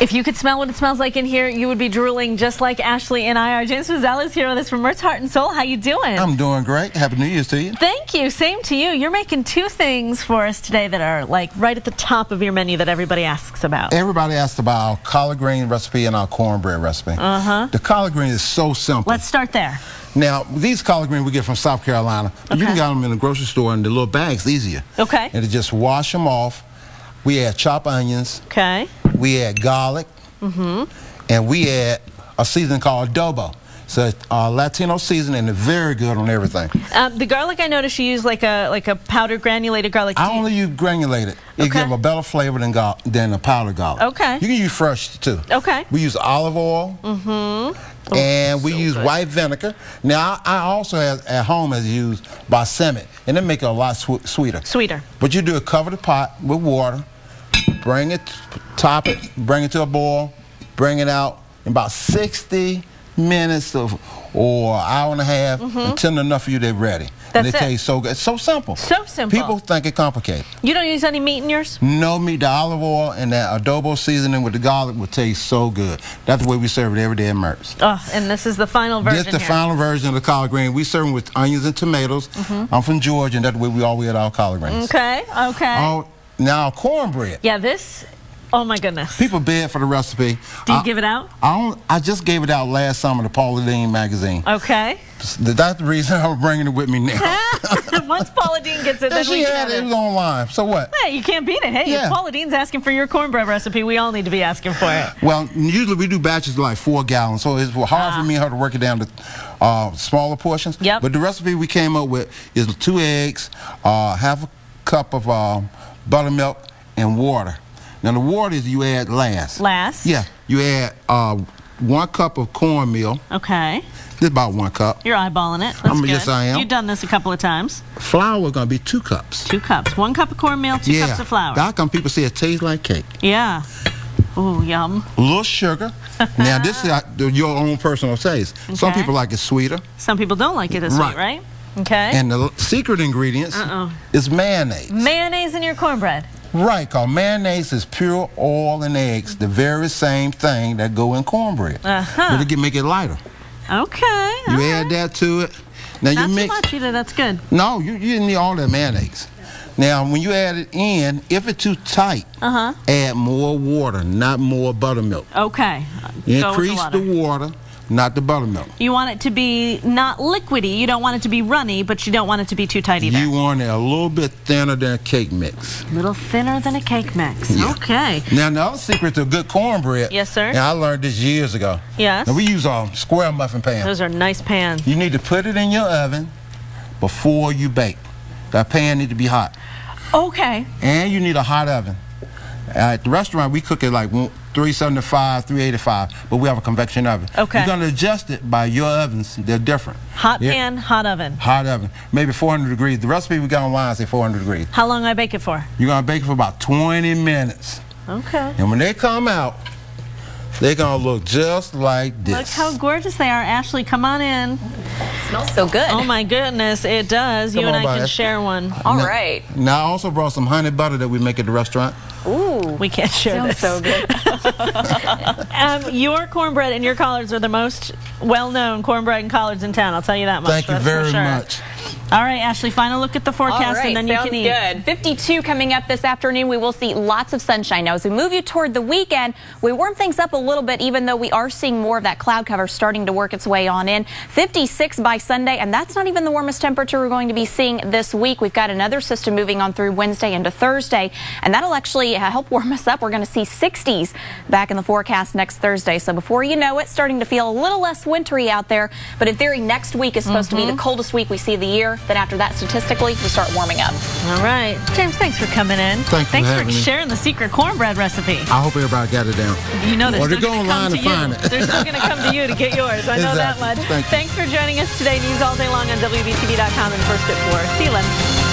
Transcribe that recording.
If you could smell what it smells like in here, you would be drooling just like Ashley and I are. James Bazzelle is here with us from Mert's Heart and Soul. How you doing? I'm doing great. Happy New Year's to you. Thank you. Same to you. You're making two things for us today that are like right at the top of your menu that everybody asks about. Everybody asks about our collard green recipe and our cornbread recipe. The collard green is so simple. Let's start there. Now, these collard green we get from South Carolina. Okay. You can get them in the grocery store in the little bags easier. Okay. And to just wash them off. We add chopped onions. Okay. We add garlic. And we add a seasoning called adobo. So Latino seasoning, and it's very good on everything. The garlic, I noticed you use like a powdered granulated garlic. I only use granulated. It gives a better flavor than a powdered garlic. Okay. You can use fresh too. Okay. We use olive oil. And we use white vinegar. Now I also have at home has used balsamic, and it make it a lot sweeter. Sweeter. But you do cover the pot with water, bring it, top it, bring it to a boil, bring it out in about 60 minutes or an hour and a half until enough for you they're ready. That's and they taste so good. It's so simple. So simple. People think it's complicated. You don't use any meat in yours? No meat. The olive oil and that adobo seasoning with the garlic will taste so good. That's the way we serve it every day at Mert's. Oh, and this is the final version. This is the final version of the collard green. We serve them with onions and tomatoes. I'm from Georgia, and that's the way we always eat our collard greens. Okay, okay. Now, cornbread. Yeah, this... Oh my goodness. People beg for the recipe. Do you give it out? I just gave it out last summer to Paula Deen magazine. Okay. That's the reason I'm bringing it with me now. Once Paula Deen gets it, then she had it. It was online. So what? Hey, you can't beat it. Hey, if Paula Deen's asking for your cornbread recipe, we all need to be asking for it. Well, usually we do batches of like 4 gallons, so it's hard for me and her to work it down to smaller portions. Yep. But the recipe we came up with is 2 eggs, half a cup of buttermilk, and water. Now the water is you add last. Last? Yeah. You add 1 cup of cornmeal. Okay. Just about 1 cup. You're eyeballing it. That's good. Yes, I am. You've done this a couple of times. Flour is going to be 2 cups. 2 cups. 1 cup of cornmeal, 2 cups of flour. How come people say it tastes like cake? Yeah. Ooh, yum. A little sugar. Now this is your own personal taste. Okay. Some people like it sweeter. Some people don't like it as sweet, right? Okay. And the secret ingredients is mayonnaise. Mayonnaise in your cornbread. Right, because mayonnaise is pure oil and eggs, the very same thing that go in cornbread. But it can make it lighter. Okay. You add that to it. Now Not you mix. Too much either. That's good. No, you didn't need all that mayonnaise. Now, when you add it in, if it's too tight, add more water, not more buttermilk. Okay. Increase the water, not the buttermilk. You want it to be not liquidy. You don't want it to be runny, but you don't want it to be too tight either. You want it a little bit thinner than a cake mix. A little thinner than a cake mix. Yeah. Okay. Now, the other secret to good cornbread. Yes, sir. And I learned this years ago. Yes. Now, we use a square muffin pan. Those are nice pans. You need to put it in your oven before you bake. That pan needs to be hot. Okay. And you need a hot oven. At the restaurant, we cook it like 375, 385, but we have a convection oven. Okay. You're going to adjust it by your ovens. They're different. Hot pan, hot oven. Hot oven. Maybe 400 degrees. The recipe we got online say 400 degrees. How long do I bake it for? You're going to bake it for about 20 minutes. Okay. And when they come out, they're going to look just like this. Look how gorgeous they are. Ashley, come on in. It smells so good. Oh, my goodness. It does. You and I can share one. All right. Now, I also brought some honey butter that we make at the restaurant. Ooh. We can't share this. So good. Your cornbread and your collards are the most well-known cornbread and collards in town. I'll tell you that much. Thank you very much. All right, Ashley, final look at the forecast, and then you can eat. Sounds good. 52 coming up this afternoon. We will see lots of sunshine. Now, as we move you toward the weekend, we warm things up a little bit, even though we are seeing more of that cloud cover starting to work its way on in. 56 by Sunday, and that's not even the warmest temperature we're going to be seeing this week. We've got another system moving on through Wednesday into Thursday, and that'll actually help warm us up. We're going to see 60s back in the forecast next Thursday. So before you know it, starting to feel a little less wintry out there. But in theory, next week is supposed to be the coldest week we see of the year. Then after that, statistically, we start warming up. All right. James, thanks for coming in. Thanks for sharing the secret cornbread recipe. I hope everybody got it down. You know, they're still going to come to you. They're still going to come to you to get yours. I know that much. Thanks for joining us today. News all day long on WBTV.com and First at 4. See you, Len.